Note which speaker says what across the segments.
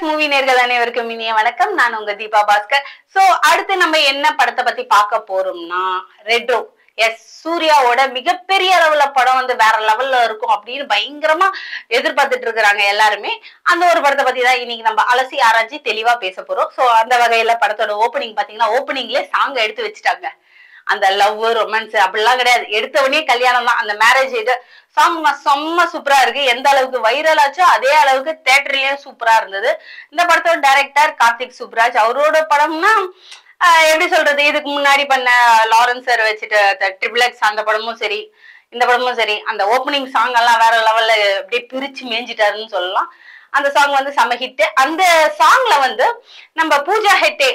Speaker 1: Surya's movie நேர்கள் அனைவருக்கும் இனிய வணக்கம். நான் உங்க தீபா பாஸ்கர். சோ அடுத்து நம்ம என்ன படத்தை பத்தி பார்க்க போறோம்னா ரெட்ரோ. எஸ், சூர்யாவோட மிகப்பெரிய அளவுல படம் வந்து வேற லெவல்ல இருக்கும் அப்படின்னு பயங்கரமா எதிர்பார்த்துட்டு இருக்கிறாங்க எல்லாருமே. அந்த ஒரு படத்தை பத்தி தான் இன்னைக்கு நம்ம அலசி ஆராய்ச்சி தெளிவா பேச போறோம். சோ அந்த வகையில படத்தோட ஓப்பனிங் பாத்தீங்கன்னா ஓப்பனிங்ல சாங் எடுத்து வச்சுட்டாங்க. அந்த லவ் ரொமான்ஸ் அப்படிலாம் கிடையாது, எடுத்தவனே கல்யாணம் தான். அந்த மேரேஜ் இது சாங் செம்ம சூப்பரா இருக்கு. எந்த அளவுக்கு வைரல் ஆச்சோ அதே அளவுக்கு தியேட்டர்லயும் சூப்பரா இருந்தது. இந்த படத்தோட டைரக்டர் கார்த்திக் சுப்ராஜ். அவரோட படம்னா எப்படி சொல்றது, இதுக்கு முன்னாடி பண்ண லாரன்ஸ் சார் வச்சுட்டு ட்ரிபிள் எக்ஸ் அந்த படமும் சரி, இந்த படமும் சரி, அந்த ஓப்பனிங் சாங் எல்லாம் வேற லெவல்ல அப்படியே பிரிச்சு மேய்ஞ்சிட்டாருன்னு சொல்லலாம். அந்த சாங் வந்து செம ஹிட். அந்த சாங்ல வந்து நம்ம பூஜா ஹெட்டே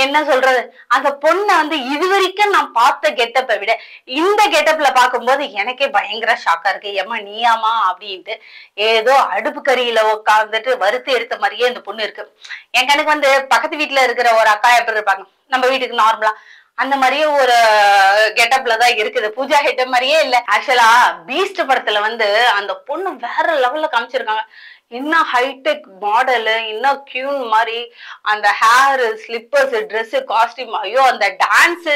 Speaker 1: என்ன சொல்றது, அந்த பொண்ணை வந்து இதுவரைக்கும் நான் பார்த்த கெட்டப்பை விட இந்த கெட்டப்ல பார்க்கும்போது எனக்கே பயங்கர ஷாக்கா இருக்கு. ஏமா நீயாமா அப்படின்ட்டு ஏதோ அடுப்பு கறியில உட்காந்துட்டு வறுத்து எடுத்த மாதிரியே இந்த பொண்ணு இருக்கு. என் கணக்கு வந்து பக்கத்து வீட்டுல இருக்கிற ஒரு அக்கா எப்படி இருப்பாங்க நம்ம வீட்டுக்கு நார்மலா, அந்த மாதிரியே ஒரு கெட்டப்ல தான் இருக்குது. பூஜா ஹெட்ட மாதிரியே இல்ல. ஆக்சுவலா பீஸ்ட் படத்துல வந்து அந்த பொண்ணு வேற லெவல்ல காமிச்சிருக்காங்க. இன்னும் ஹைடெக் மாடலு, இன்னும் கியூன் மாதிரி அந்த ஹேர், ஸ்லிப்பர்ஸ், ட்ரெஸ், காஸ்டியூம், ஐயோ அந்த டான்ஸ்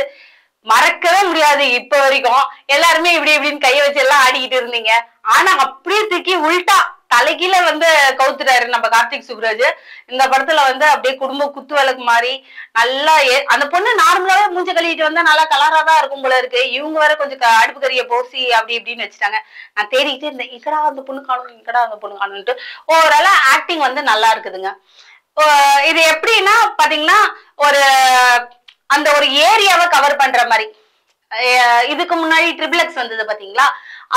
Speaker 1: மறக்கவே முடியாது. இப்ப வரைக்கும் எல்லாருமே இப்படி இப்படின்னு கைய வச்சு எல்லாம் ஆடிக்கிட்டு இருந்தீங்க. ஆனா அப்படியே தூக்கி உள்டா தலைகீழ வந்து கவுத்துட்டாரு நம்ம கார்த்திக் சுப்ராஜ். இந்த படத்துல வந்து அப்படியே குடும்ப குத்து விளக்கு மாதிரி நல்லா அந்த பொண்ணு நார்மலாவே மூஞ்ச கழுவிட்டு வந்தா நல்லா கலரா தான் இருக்கும் போல இருக்கு. இவங்க வேற கொஞ்சம் அடுப்பு கறிய போசி அப்படி இப்படின்னு வச்சுட்டாங்க. நான் தேடிக்கிட்டே இருந்தேன், இக்கடா அந்த பொண்ணு காணும், இக்கடா அந்த பொண்ணு காணும்ட்டு. ஓவராலா ஆக்டிங் வந்து நல்லா இருக்குதுங்க. இது எப்படின்னா பாத்தீங்கன்னா ஒரு அந்த ஒரு ஏரியாவை கவர் பண்ற மாதிரி. இதுக்கு முன்னாடி ட்ரிபிள் எக்ஸ் வந்தது பாத்தீங்களா,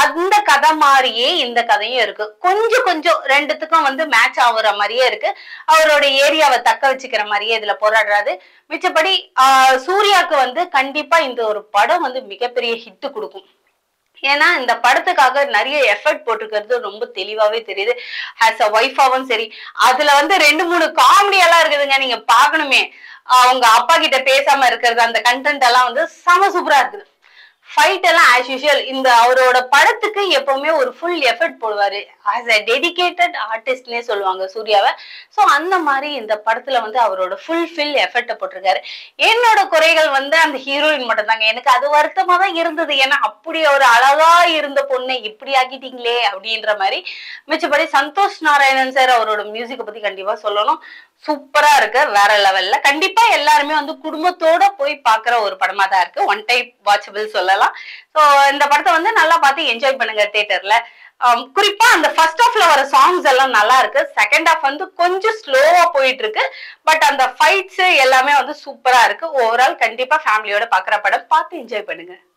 Speaker 1: அந்த கதை மாதிரியே இந்த கதையும் இருக்கு. கொஞ்சம் கொஞ்சம் ரெண்டுத்துக்கும் வந்து மேட்ச் ஆகுற மாதிரியே இருக்கு. அவரோட ஏரியாவை தக்க வச்சுக்கிற மாதிரியே இதுல போராடுறாரு. மிச்சப்படி சூர்யாவுக்கு வந்து கண்டிப்பா இந்த ஒரு படம் வந்து மிகப்பெரிய ஹிட் கொடுக்கும். ஏன்னா இந்த படத்துக்காக நிறைய எஃபர்ட் போட்டிருக்கிறது ரொம்ப தெளிவாவே தெரியுது. ஆஸ் அ ஒய்ஃபாவும் சரி, அதுல வந்து 2-3 காமெடி எல்லாம் இருக்குதுங்க, நீங்க பாக்கணுமே. அவங்க அப்பா கிட்ட பேசாம இருக்கிறது, அந்த கண்டென்ட் எல்லாம் வந்து செம சூப்பரா இருக்குது. ஃபைட் எல்லாம் ஆஸ் யூஷுவல். இந்த அவரோட படத்துக்கு எப்பவுமே ஒரு ஃபுல் எஃபர்ட் போடுவாரு. ஆஸ் அ டெடிகேட்டட் ஆர்டிஸ்ட்னே சொல்லுவாங்க சூர்யாவை. ஸோ அந்த மாதிரி இந்த படத்துல வந்து அவரோட ஃபுல் எஃபர்ட்டை போட்டிருக்காரு. என்னோட குறைகள் வந்து அந்த ஹீரோயின் மட்டும் தாங்க. எனக்கு அது வருத்தமா தான் இருந்தது. ஏன்னா அப்படி ஒரு அழகா இருந்த பொண்ணை இப்படி ஆக்கிட்டீங்களே அப்படின்ற மாதிரி. மிச்சப்படி சந்தோஷ் நாராயணன் சார் அவரோட மியூசிக்கை பத்தி கண்டிப்பா சொல்லணும். சூப்பரா இருக்கு, வேற லெவல்ல. கண்டிப்பா எல்லாருமே வந்து குடும்பத்தோட போய் பாக்குற ஒரு படமா தான் இருக்கு. ஒன் டைம் வாட்சபிள் சொல்லலாம். சோ இந்த படத்தை வந்து நல்லா பார்த்து என்ஜாய் பண்ணுங்க தியேட்டர்ல. குறிப்பா அந்த ஃபர்ஸ்ட் ஹாஃப்ல வர சாங்ஸ் எல்லாம் நல்லா இருக்கு. செகண்ட் ஹாஃப் வந்து கொஞ்சம் ஸ்லோவா போயிட்டு இருக்கு. பட் அந்த ஃபைட்ஸ் எல்லாமே வந்து சூப்பரா இருக்கு. ஓவரால் கண்டிப்பா ஃபேமிலியோட பாக்குற படம், பார்த்து என்ஜாய் பண்ணுங்க.